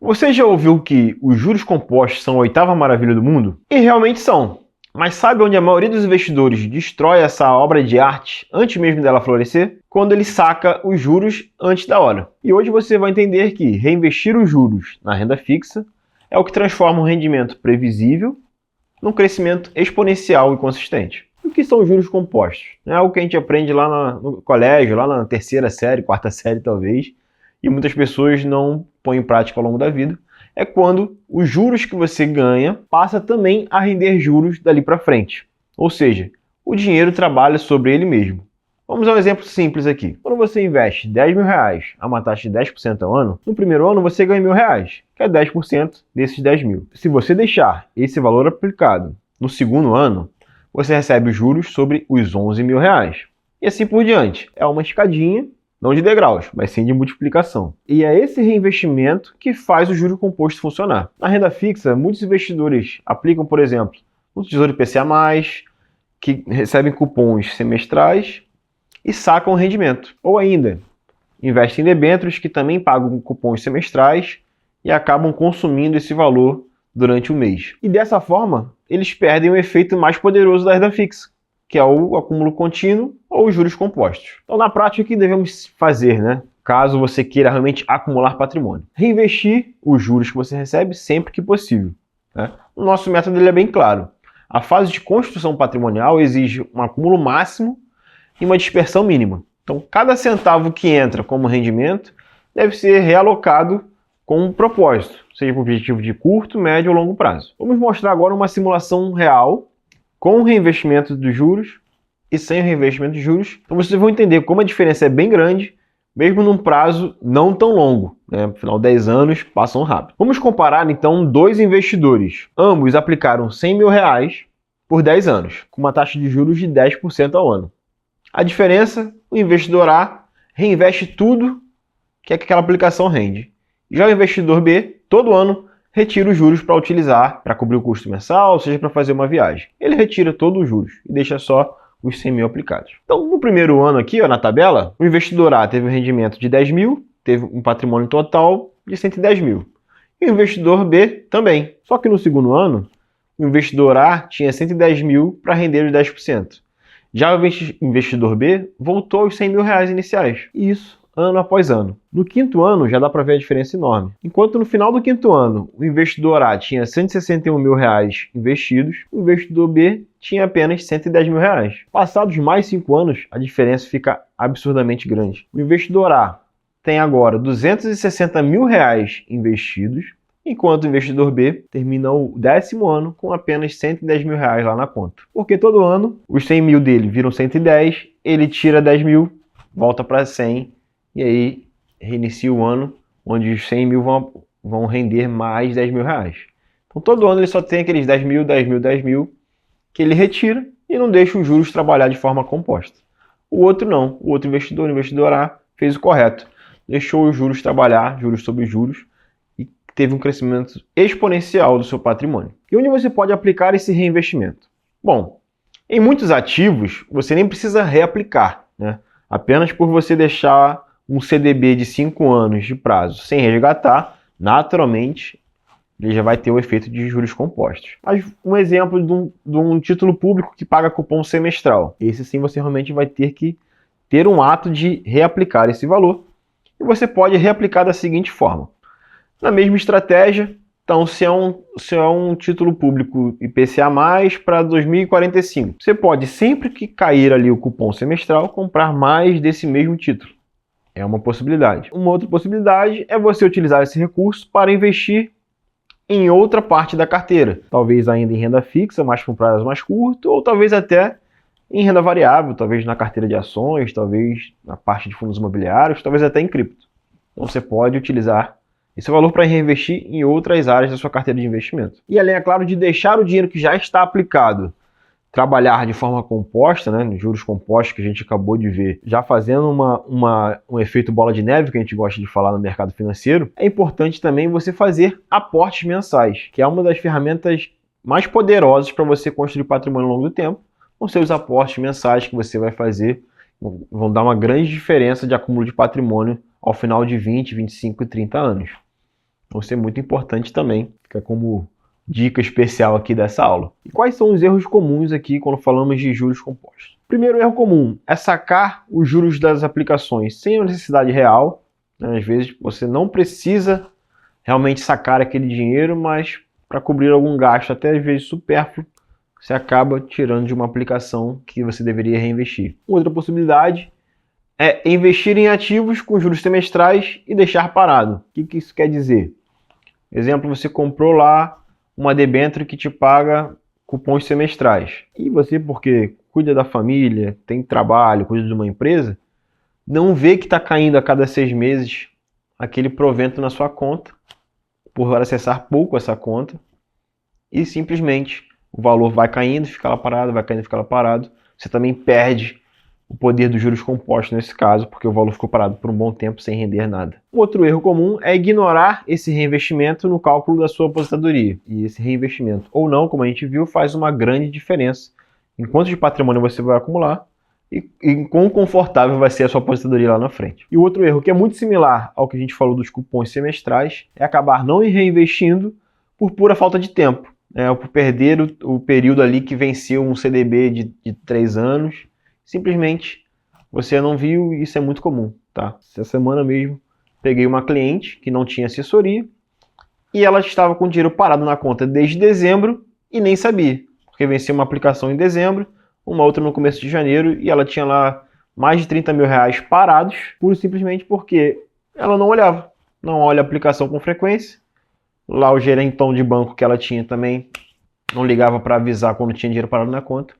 Você já ouviu que os juros compostos são a oitava maravilha do mundo? E realmente são. Mas sabe onde a maioria dos investidores destrói essa obra de arte antes mesmo dela florescer? Quando ele saca os juros antes da hora. E hoje você vai entender que reinvestir os juros na renda fixa é o que transforma um rendimento previsível num crescimento exponencial e consistente. O que são os juros compostos? É algo que a gente aprende lá no colégio, lá na terceira série, quarta série talvez, e muitas pessoas não põem em prática ao longo da vida. É quando os juros que você ganha passa também a render juros dali para frente. Ou seja, o dinheiro trabalha sobre ele mesmo. Vamos a um exemplo simples aqui. Quando você investe R$10.000 a uma taxa de 10% ao ano, no primeiro ano você ganha R$1.000, que é 10% desses 10 mil. Se você deixar esse valor aplicado no segundo ano, você recebe os juros sobre os R$11.000. E assim por diante. É uma escadinha, não de degraus, mas sim de multiplicação. E é esse reinvestimento que faz o juro composto funcionar. Na renda fixa, muitos investidores aplicam, por exemplo, no Tesouro IPCA+, que recebem cupons semestrais e sacam o rendimento. Ou ainda, investem em debêntures que também pagam cupons semestrais e acabam consumindo esse valor durante o mês. E dessa forma, eles perdem o efeito mais poderoso da renda fixa, que é o acúmulo contínuo ou os juros compostos. Então, na prática, o que devemos fazer, caso você queira realmente acumular patrimônio? Reinvestir os juros que você recebe sempre que possível. O nosso método é bem claro. A fase de construção patrimonial exige um acúmulo máximo e uma dispersão mínima. Então, cada centavo que entra como rendimento deve ser realocado com um propósito, seja para o objetivo de curto, médio ou longo prazo. Vamos mostrar agora uma simulação real com o reinvestimento dos juros e sem o reinvestimento de juros. Então vocês vão entender como a diferença é bem grande, mesmo num prazo não tão longo. Afinal, 10 anos passam rápido. Vamos comparar então dois investidores. Ambos aplicaram R$100.000 por 10 anos, com uma taxa de juros de 10% ao ano. A diferença, o investidor A reinveste tudo que aquela aplicação rende. Já o investidor B, todo ano, retira os juros para utilizar, para cobrir o custo mensal, ou seja, para fazer uma viagem. Ele retira todos os juros e deixa só os 100 mil aplicados. Então, no primeiro ano aqui, na tabela, o investidor A teve um rendimento de 10 mil, teve um patrimônio total de 110 mil. E o investidor B também. Só que no segundo ano, o investidor A tinha 110 mil para render os 10%. Já o investidor B voltou aos 100 mil reais iniciais. E isso ano após ano. No quinto ano já dá para ver a diferença enorme. Enquanto no final do quinto ano o investidor A tinha 161 mil reais investidos, o investidor B tinha apenas 110 mil reais. Passados mais 5 anos, a diferença fica absurdamente grande. O investidor A tem agora 260 mil reais investidos, enquanto o investidor B termina o 10º ano com apenas 110 mil reais lá na conta. Porque todo ano os 100 mil dele viram 110, ele tira 10 mil, volta para 100, e aí reinicia o ano onde os 100 mil vão render mais 10 mil reais. Então todo ano ele só tem aqueles 10 mil, 10 mil, 10 mil que ele retira e não deixa os juros trabalhar de forma composta. O outro não, o outro investidor, o investidor A, fez o correto. Deixou os juros trabalhar, juros sobre juros, e teve um crescimento exponencial do seu patrimônio. E onde você pode aplicar esse reinvestimento? Bom, em muitos ativos você nem precisa reaplicar, Apenas por você deixar um CDB de 5 anos de prazo sem resgatar, naturalmente ele já vai ter o efeito de juros compostos. Mas um exemplo de um título público que paga cupom semestral. Esse sim você realmente vai ter que ter um ato de reaplicar esse valor. E você pode reaplicar da seguinte forma. Na mesma estratégia, então se é um título público IPCA+, para 2045, você pode, sempre que cair ali o cupom semestral, comprar mais desse mesmo título. É uma possibilidade. Uma outra possibilidade é você utilizar esse recurso para investir em outra parte da carteira. Talvez ainda em renda fixa, mas com prazo mais curto, ou talvez até em renda variável, talvez na carteira de ações, talvez na parte de fundos imobiliários, talvez até em cripto. Então você pode utilizar esse valor para reinvestir em outras áreas da sua carteira de investimento. E além, é claro, de deixar o dinheiro que já está aplicado trabalhar de forma composta, nos juros compostos que a gente acabou de ver, já fazendo um efeito bola de neve, que a gente gosta de falar no mercado financeiro, é importante também você fazer aportes mensais, que é uma das ferramentas mais poderosas para você construir patrimônio ao longo do tempo. Com seus aportes mensais que você vai fazer, vão dar uma grande diferença de acúmulo de patrimônio ao final de 20, 25 e 30 anos. Então isso é muito importante também, fica como dica especial aqui dessa aula. E quais são os erros comuns aqui quando falamos de juros compostos? Primeiro erro comum é sacar os juros das aplicações sem a necessidade real. Às vezes você não precisa realmente sacar aquele dinheiro, mas para cobrir algum gasto, até às vezes supérfluo, você acaba tirando de uma aplicação que você deveria reinvestir. Outra possibilidade é investir em ativos com juros semestrais e deixar parado. O que isso quer dizer? Exemplo, você comprou lá uma debênture que te paga cupons semestrais. E você, porque cuida da família, tem trabalho, cuida de uma empresa, não vê que está caindo a cada 6 meses aquele provento na sua conta, por acessar pouco essa conta, e simplesmente o valor vai caindo, fica lá parado, vai caindo, fica lá parado. Você também perde o poder dos juros compostos nesse caso, porque o valor ficou parado por um bom tempo sem render nada. Outro erro comum é ignorar esse reinvestimento no cálculo da sua aposentadoria. E esse reinvestimento, ou não, como a gente viu, faz uma grande diferença em quanto de patrimônio você vai acumular e em quão confortável vai ser a sua aposentadoria lá na frente. E o outro erro, que é muito similar ao que a gente falou dos cupons semestrais, é acabar não reinvestindo por pura falta de tempo. Ou por perder o período ali que venceu um CDB de 3 anos. Simplesmente você não viu, e isso é muito comum, tá? Essa semana mesmo peguei uma cliente que não tinha assessoria e ela estava com o dinheiro parado na conta desde dezembro e nem sabia, porque venceu uma aplicação em dezembro, uma outra no começo de janeiro e ela tinha lá mais de 30 mil reais parados, pura e simplesmente porque ela não olhava, não olha a aplicação com frequência. Lá o gerentão de banco que ela tinha também não ligava para avisar quando tinha dinheiro parado na conta.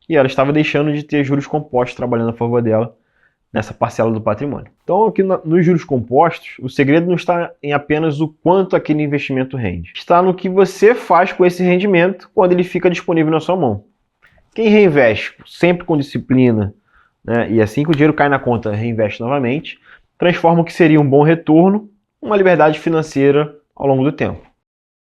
E ela estava deixando de ter juros compostos trabalhando a favor dela nessa parcela do patrimônio. Então aqui nos juros compostos, o segredo não está em apenas o quanto aquele investimento rende. Está no que você faz com esse rendimento quando ele fica disponível na sua mão. Quem reinveste sempre com disciplina, né, e assim que o dinheiro cai na conta, reinveste novamente, transforma o que seria um bom retorno em uma liberdade financeira ao longo do tempo.